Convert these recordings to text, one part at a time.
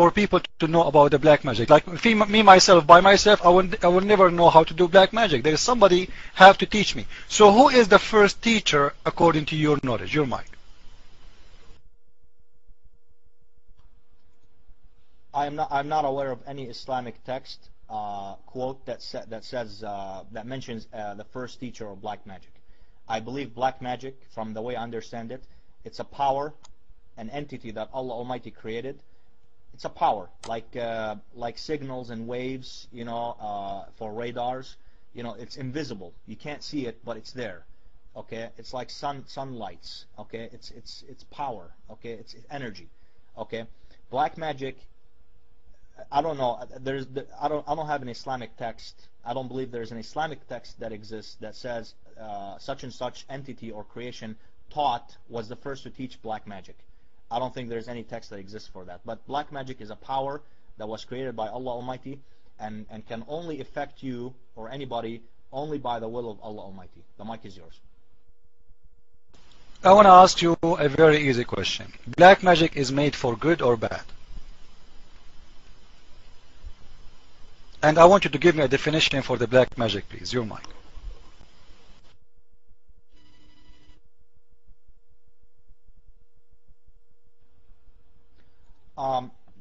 for people to know about the black magic. Like me myself, by myself, I will never know how to do black magic. There is somebody have to teach me. So who is the first teacher according to your knowledge, your mind? I'm not aware of any Islamic text quote that mentions the first teacher of black magic. I believe black magic, from the way I understand it, it's a power, an entity that Allah Almighty created. It's a power, like signals and waves, you know, for radars. You know, it's invisible. You can't see it, but it's there. Okay, it's like sunlights. Okay, it's power. Okay, it's energy. Okay, black magic. I don't know. I don't have an Islamic text. I don't believe there's an Islamic text that exists that says such and such entity or creation was the first to teach black magic. I don't think there's any text that exists for that. But black magic is a power that was created by Allah Almighty and can only affect you or anybody only by the will of Allah Almighty. The mic is yours. I want to ask you a very easy question. Black magic is made for good or bad? And I want you to give me a definition for the black magic, please. Your mic.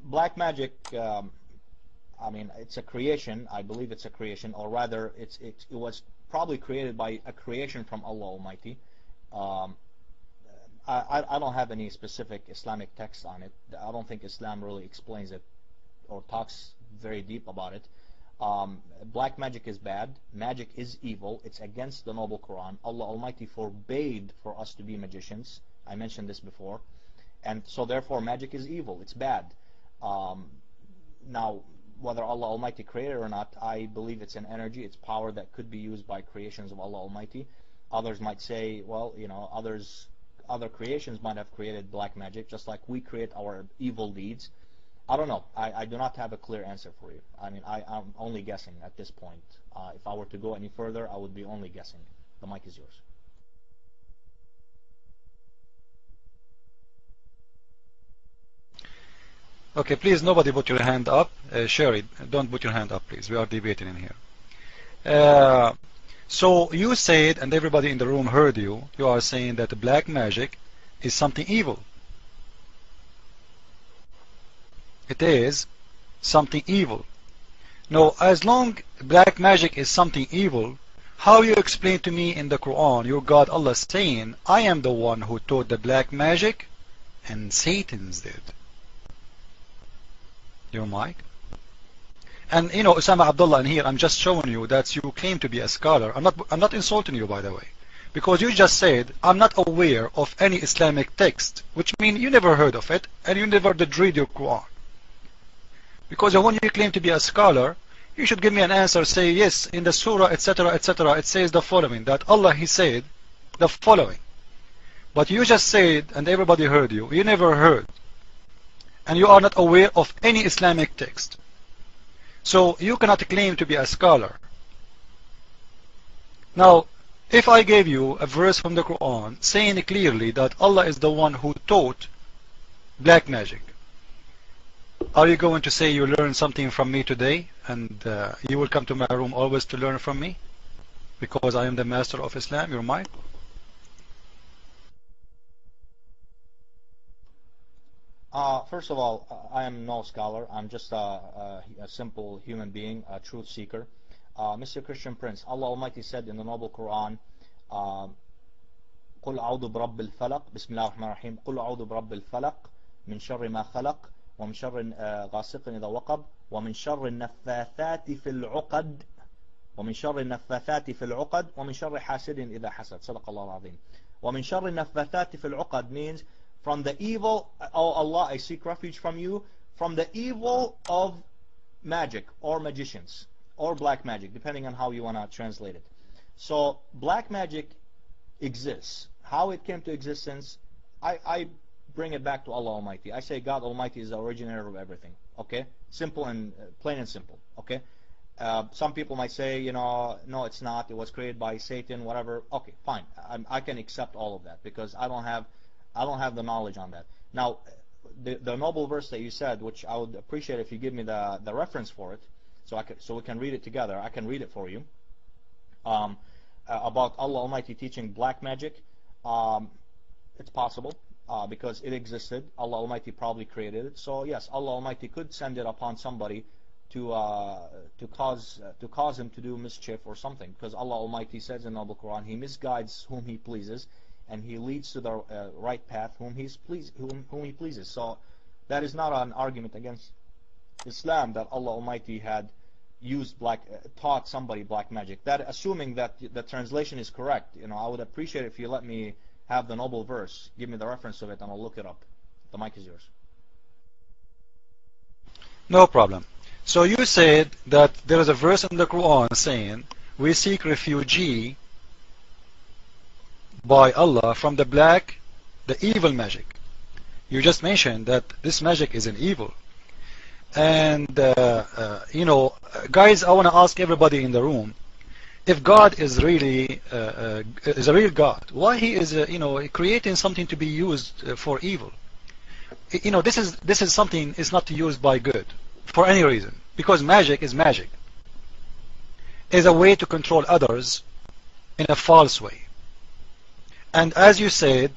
Black magic, I mean, it's a creation. I believe it's a creation, or rather, it was probably created by a creation from Allah Almighty. I don't have any specific Islamic text on it. I don't think Islam really explains it or talks very deep about it. Black magic is bad. Magic is evil. It's against the noble Quran. Allah Almighty forbade for us to be magicians. I mentioned this before. And so therefore magic is evil. It's bad. Now, whether Allah Almighty created it or not, I believe it's an energy, it's power that could be used by creations of Allah Almighty. Others might say, well, you know, other creations might have created black magic, just like we create our evil deeds. I don't know. I do not have a clear answer for you. I mean, I'm only guessing at this point. If I were to go any further, I would be only guessing. The mic is yours. Okay, please, nobody put your hand up. Sherry, don't put your hand up, please. We are debating in here. So you said, and everybody in the room heard you, you are saying that black magic is something evil. It is something evil. Now, as long black magic is something evil, how you explain to me in the Quran, your God Allah saying, I am the one who taught the black magic, and Satan's did. Your mic? And you know, Osama Abdullah, in here I'm just showing you that you claim to be a scholar. I'm not insulting you, by the way, because you just said I'm not aware of any Islamic text, which means you never heard of it and you never did read your Quran. Because when you claim to be a scholar, you should give me an answer. Say yes, in the surah, etc., it says the following, that Allah He said the following. But you just said, and everybody heard you. You never heard. And you are not aware of any Islamic text. So you cannot claim to be a scholar. Now, if I gave you a verse from the Quran saying clearly that Allah is the one who taught black magic, are you going to say you learned something from me today and you will come to my room always to learn from me because I am the master of Islam, your mind? First of all, I am no scholar. I'm just a simple human being, a truth seeker. Mr. Christian Prince, Allah Almighty said in the noble Quran, قُلْ أَعُوذُ بِرَبِّ الْفَلَقِ بسم الله الرحمن الرحيم قُلْ أَعُوذُ بِرَبِّ الْفَلَقِ من شر ما خلق ومن شر غاسق إذا وقب ومن شر النفاثات في العقد ومن شر النفاثات في العقد ومن شر حاسد إذا حسد. صدق الله العظيم. ومن شر النفاثات في العقد means from the evil, oh Allah, I seek refuge from you, from the evil of magic or magicians or black magic, depending on how you want to translate it. So black magic exists. How it came to existence, I bring it back to Allah Almighty. I say God Almighty is the originator of everything. Okay, simple and plain and simple. Okay, some people might say, you know, no, it's not. It was created by Satan, whatever. Okay, fine. I can accept all of that because I don't have the knowledge on that. Now, the noble verse that you said, which I would appreciate if you give me the reference for it, so we can read it together. I can read it for you. About Allah Almighty teaching black magic, it's possible because it existed. Allah Almighty probably created it. So yes, Allah Almighty could send it upon somebody to cause him to do mischief or something, because Allah Almighty says in the Quran, He misguides whom He pleases, and He leads to the right path whom He pleases. So that is not an argument against Islam that Allah Almighty had used taught somebody black magic. That, assuming that the translation is correct, I would appreciate if you let me have the noble verse. Give me the reference of it, and I'll look it up. The mic is yours. No problem. So you said that there is a verse in the Quran saying, we seek refuge by Allah from the evil magic. You just mentioned that this magic is an evil. And, guys, I want to ask everybody in the room, if God is really, is a real God, why He is, creating something to be used for evil? This is something is not used by good for any reason, because magic is magic. Is a way to control others in a false way. And as you said,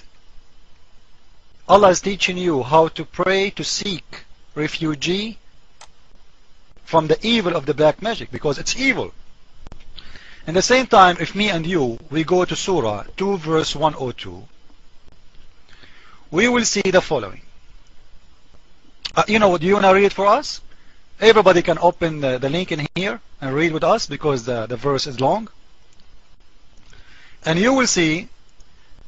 Allah is teaching you how to pray, to seek refuge from the evil of the black magic, because it's evil. At the same time, if me and you, we go to Surah 2 verse 102, we will see the following. Do you want to read it for us? Everybody can open the link in here and read with us, because the verse is long. And you will see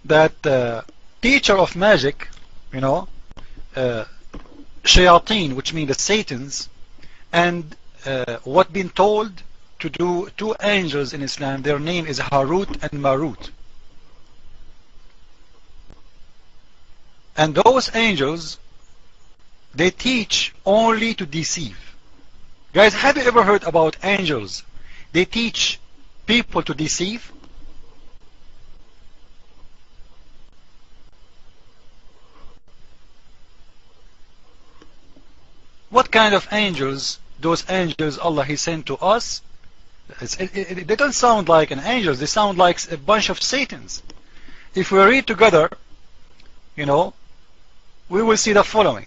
that the teacher of magic, shayateen, which means the Satans, and what been told to do two angels in Islam, their name is Harut and Marut. And those angels, they teach only to deceive. Guys, have you ever heard about angels? They teach people to deceive. What kind of angels? Those angels Allah He sent to us, they don't sound like an angels. They sound like a bunch of Satans. If we read together, we will see the following.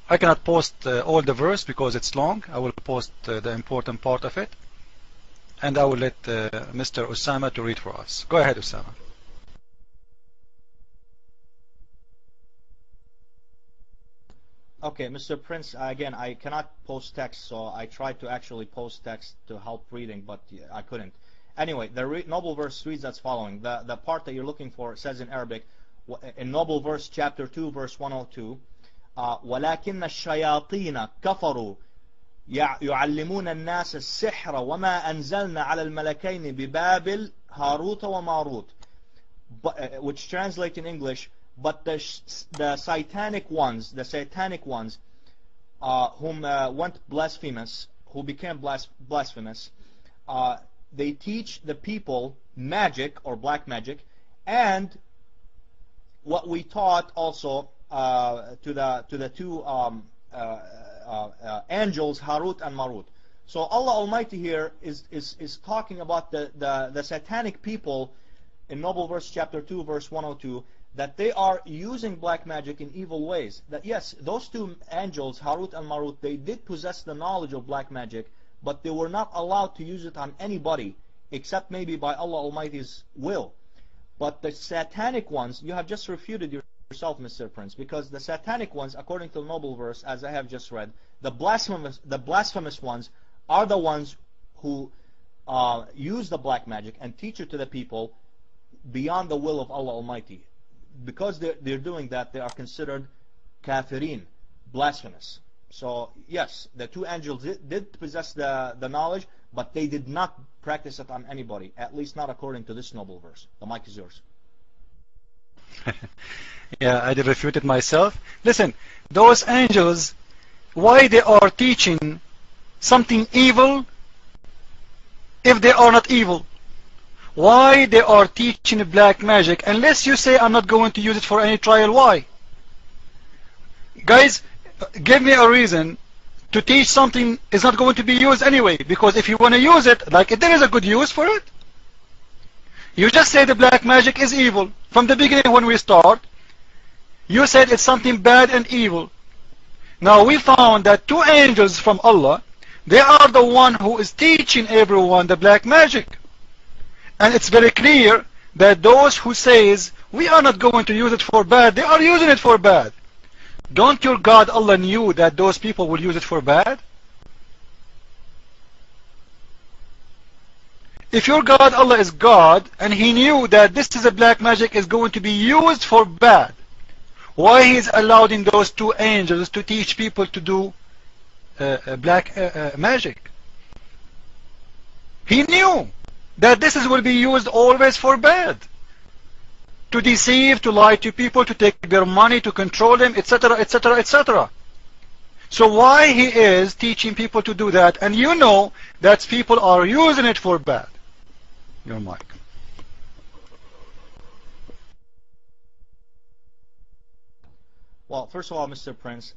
I cannot post all the verse because it's long. I will post the important part of it, and I will let Mr. Osama to read for us. Go ahead, Osama. Okay, Mr. Prince, again, I cannot post text, so I tried to actually post text to help reading, but I couldn't. Anyway, the noble verse reads as following. The part that you're looking for says in Arabic, in noble verse chapter 2, verse 102, وَلَكِنَّ الشَّيَاطِينَ كَفَرُوا يُعَلِّمُونَ النَّاسَ السِّحْرَ وَمَا أَنزَلْنَا عَلَى الْمَلَكَيْنِ بِبَابِلْ هَارُوتَ وَمَارُوتَ, which translates in English, but the satanic ones, whom went blasphemous, who became blasphemous, they teach the people magic or black magic, and what we taught also to the two angels Harut and Marut. So Allah Almighty here is talking about the satanic people in noble verse chapter 2 verse 102, that they are using black magic in evil ways. That yes, those two angels, Harut and Marut, they did possess the knowledge of black magic, but they were not allowed to use it on anybody, except maybe by Allah Almighty's will. But the satanic ones, you have just refuted yourself, Mr. Prince, because the satanic ones, according to the noble verse, as I have just read, the blasphemous ones are the ones who use the black magic and teach it to the people beyond the will of Allah Almighty. Because they're doing that, they are considered kafirin, blasphemous. So yes, the two angels did possess the knowledge, but they did not practice it on anybody, at least not according to this noble verse. The mic is yours. Yeah, I did refute it myself. Listen, those angels, why they are teaching something evil if they are not evil? why they are teaching black magic, unless you say I'm not going to use it for any trial. Why? Guys, give me a reason to teach something is not going to be used anyway, because if you want to use it, like there is a good use for it. You just say the black magic is evil. From the beginning when we start, you said it's something bad and evil. Now we found that two angels from Allah, they are the one who is teaching everyone the black magic. And it's very clear that those who says we are not going to use it for bad, they are using it for bad. Don't your God Allah knew that those people will use it for bad? If your God Allah is God and he knew that this is a black magic is going to be used for bad, why he is allowing those two angels to teach people to do black magic? He knew that this will be used always for bad, to deceive, to lie to people, to take their money, to control them, etc., etc., etc. So why he is teaching people to do that, and you know that people are using it for bad? Your mic. Well, first of all, Mr. Prince,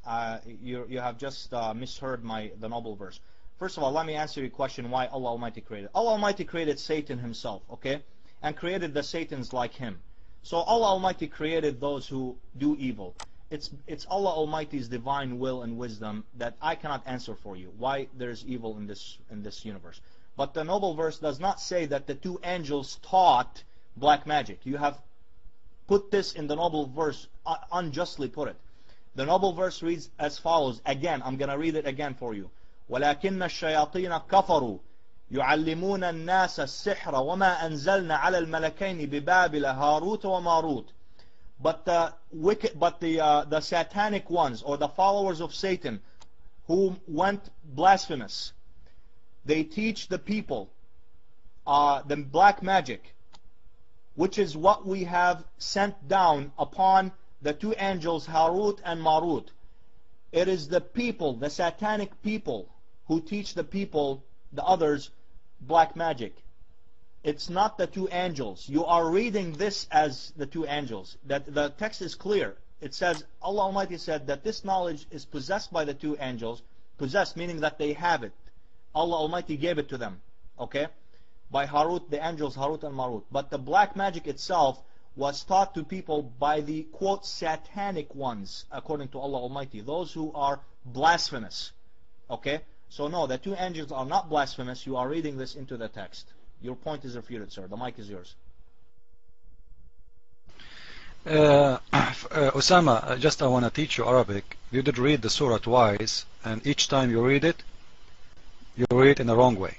you have just misheard the noble verse. First of all, let me answer your question why Allah Almighty created. Allah Almighty created Satan himself, okay? And created the Satans like him. So Allah Almighty created those who do evil. It's Allah Almighty's divine will and wisdom that I cannot answer for you, why there's evil in this universe. But the noble verse does not say that the two angels taught black magic. You have put this in the noble verse, unjustly put it. The noble verse reads as follows. Again, I'm going to read it again for you. وَلَكِنَّ الشَّيَاطِينَ كَفَرُوا يُعَلِّمُونَ النَّاسَ السِّحْرَ وَمَا أَنزَلْنَا عَلَى الْمَلَكَيْنِ بِبَابِلَ هَارُوتَ وَمَارُوتَ. But the satanic ones, or the followers of Satan, who went blasphemous, they teach the people the black magic, which is what we have sent down upon the two angels Harut and Marut. It is the people, the satanic people, who teach the people, the others, black magic. It's not the two angels. You are reading this as the two angels. That the text is clear. It says, Allah Almighty said that this knowledge is possessed by the two angels. Possessed meaning that they have it. Allah Almighty gave it to them. Okay? By Harut, the angels Harut and Marut. But the black magic itself was taught to people by the, quote, satanic ones, according to Allah Almighty. Those who are blasphemous. Okay? So no, the two angels are not blasphemous. You are reading this into the text. Your point is refuted, sir. The mic is yours. Osama, just I want to teach you Arabic. You did read the surah twice, and each time you read it in the wrong way.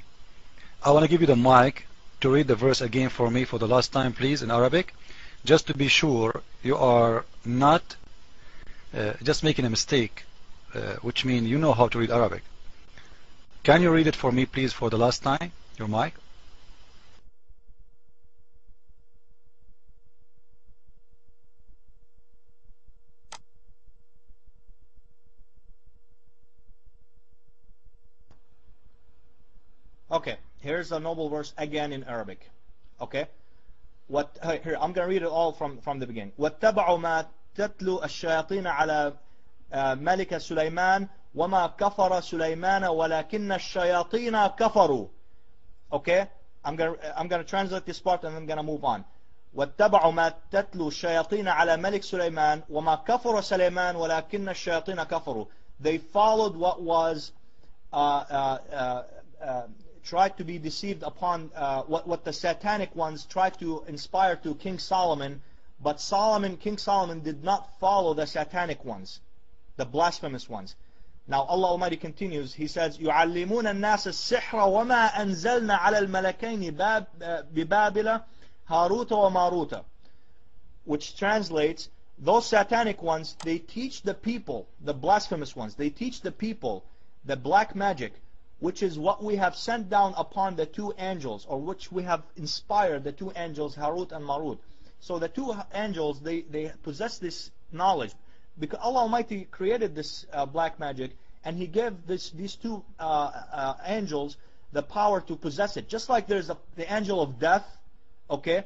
I want to give you the mic to read the verse again for me for the last time, please, in Arabic, just to be sure you are not just making a mistake, which means you know how to read Arabic. Can you read it for me, please, for the last time? Your mic. Okay, here's a noble verse again in Arabic. Okay, here I'm going to read it all from the beginning. وَاتَّبَعُوا مَا تَتْلُو الشَّيَاطِينَ عَلَى مَلِكَ سُلَيْمَانَ وَمَا كَفَرَ سُلَيْمَانَ وَلَكِنَّ الشَّيَاطِينَ كَفَرُوا. Okay, I'm going to translate this part and I'm going to move on. وَاتَّبَعُوا مَا تَتْلُو الشَّيَاطِينَ عَلَى مَلِكِ سُلَيْمَانَ وَمَا كَفَرَ سُلَيْمَانَ وَلَكِنَّ الشَّيَاطِينَ كَفَرُوا. They followed what was tried to be deceived upon, what the satanic ones tried to inspire to King Solomon, but King Solomon did not follow the satanic ones, the blasphemous ones. Now Allah Almighty continues, He says, يُعَلِّمُونَ النَّاسَ السِّحْرَ وَمَا أَنزَلْنَا عَلَى الْمَلَكَيْنِ بِبَابِلَ هَارُوتَ وَمَارُوتَ, which translates, those satanic ones, they teach the people, the blasphemous ones, they teach the people the black magic, which is what we have sent down upon the two angels, or which we have inspired the two angels Harut and Marut. So the two angels, they possess this knowledge, because Allah Almighty created this black magic, and He gave these two angels the power to possess it. Just like there's the angel of death, Okay,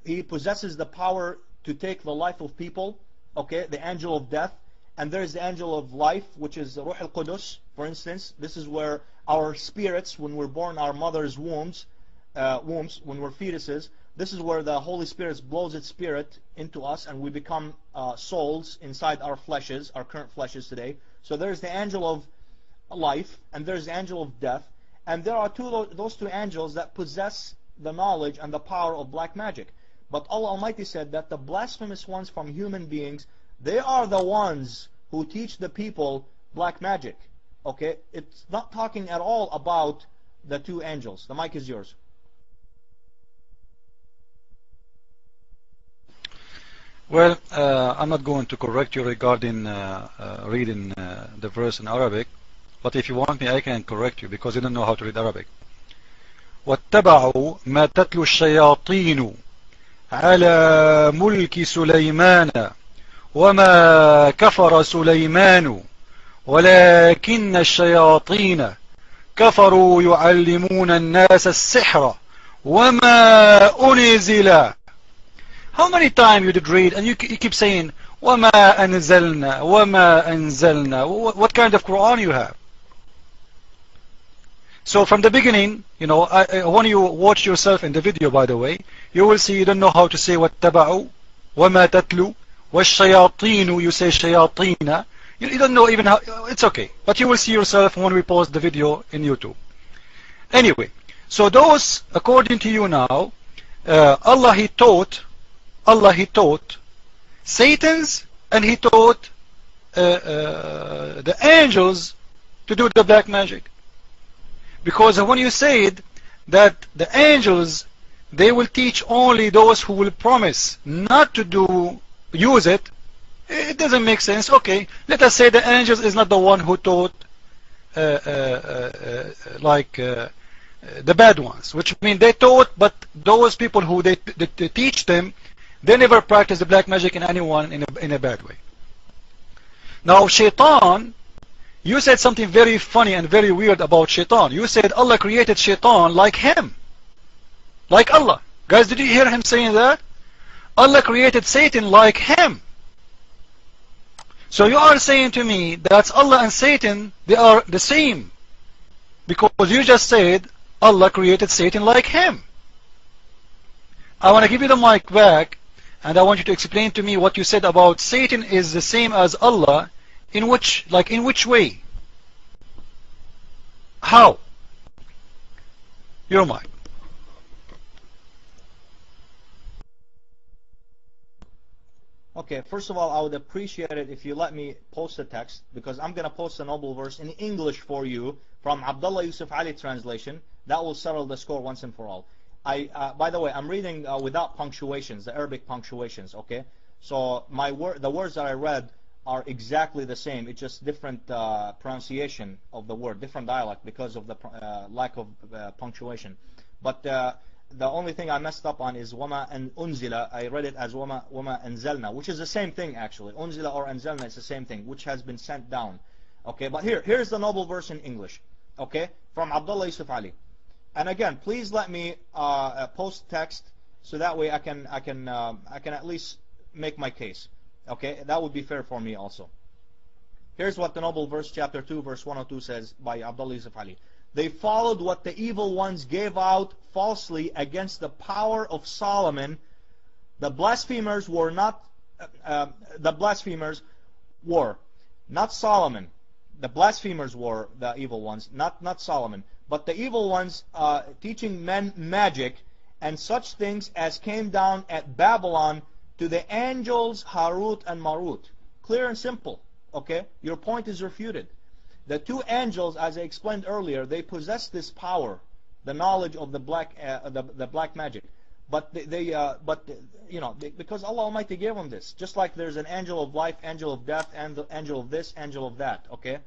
he possesses the power to take the life of people. Okay, the angel of death. And there is the angel of life, which is Ruh al-Qudus, for instance. This is where our spirits, when we're born in our mother's wombs, when we're fetuses, this is where the Holy Spirit blows its spirit into us and we become souls inside our fleshes, our current fleshes today. So there's the angel of life and there's the angel of death. And there are those two angels that possess the knowledge and the power of black magic. But Allah Almighty said that the blasphemous ones from human beings, they are the ones who teach the people black magic. Okay? It's not talking at all about the two angels. The mic is yours. Well, I'm not going to correct you regarding reading the verse in Arabic, but if you want me, I can correct you because you don't know how to read Arabic. وَاتَّبَعُوا مَا تَتْلُو الشَّيَاطِينُ عَلَى مُلْكِ سُلَيْمَانَ وما كفر سليمان ولكن الشياطين كفروا يعلمون الناس السحر وما أنزل. How many times you did read and you keep saying وما أنزلنا وما أنزلنا? What kind of Quran you have? So from the beginning, you know, when you watch yourself in the video, by the way, you will see you don't know how to say واتبعوا وما تتلو وَالشَّيَاطِينُ, you say shayateen. You don't know even how, it's okay. But you will see yourself when we post the video in YouTube. Anyway, so those, according to you now, Allah He taught Satan's and He taught the angels to do the black magic. Because when you said that the angels, they will teach only those who will promise not to use it, it doesn't make sense. Okay, let us say the angels is not the one who taught the bad ones, which means they taught, but those people who they teach them, they never practice the black magic in anyone in a bad way. Now shaitan, you said something very funny and very weird about shaitan. You said Allah created shaitan like him, like Allah. Guys, did you hear him saying that? Allah created Satan like him. So you are saying to me that Allah and Satan, they are the same, because you just said Allah created Satan like him. I want to give you the mic back and I want you to explain to me what you said about Satan is the same as Allah. In which way? How? Your mic. Okay, first of all, I would appreciate it if you let me post a text, because I'm going to post a noble verse in English for you from Abdullah Yusuf Ali translation. That will settle the score once and for all. By the way, I'm reading without punctuations, the Arabic punctuations, okay? So the words that I read are exactly the same. It's just different pronunciation of the word, different dialect because of the lack of punctuation. But the only thing I messed up on is wama and unzila. I read it as wama anzalna, which is the same thing actually. Unzila or anzalna is the same thing, which has been sent down. Okay, but here's the noble verse in English. Okay, from Abdullah Yusuf Ali. And again, please let me post text so that way I can at least make my case. Okay, that would be fair for me also. Here's what the noble verse, chapter 2, verse 102 says by Abdullah Yusuf Ali. They followed what the evil ones gave out falsely against the power of Solomon. The blasphemers were not Solomon. The blasphemers were the evil ones, not Solomon. But the evil ones teaching men magic and such things as came down at Babylon to the angels Harut and Marut. Clear and simple. Okay, your point is refuted. The two angels, as I explained earlier, they possess this power, the knowledge of the black magic. But because Allah Almighty gave them this, just like there's an angel of life, angel of death, and the angel of this, angel of that. Okay,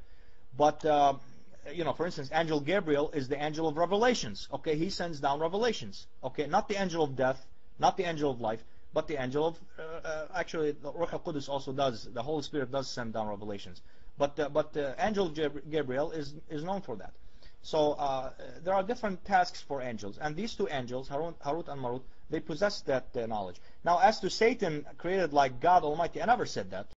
but for instance, angel Gabriel is the angel of revelations. Okay, he sends down revelations. Okay, not the angel of death, not the angel of life, but the angel of actually the Ruh al-Qudus also does. The Holy Spirit does send down revelations. But angel Gabriel is known for that. So there are different tasks for angels, and these two angels, Harut and Marut, They possess that knowledge. Now, as to Satan created like God Almighty, I never said that.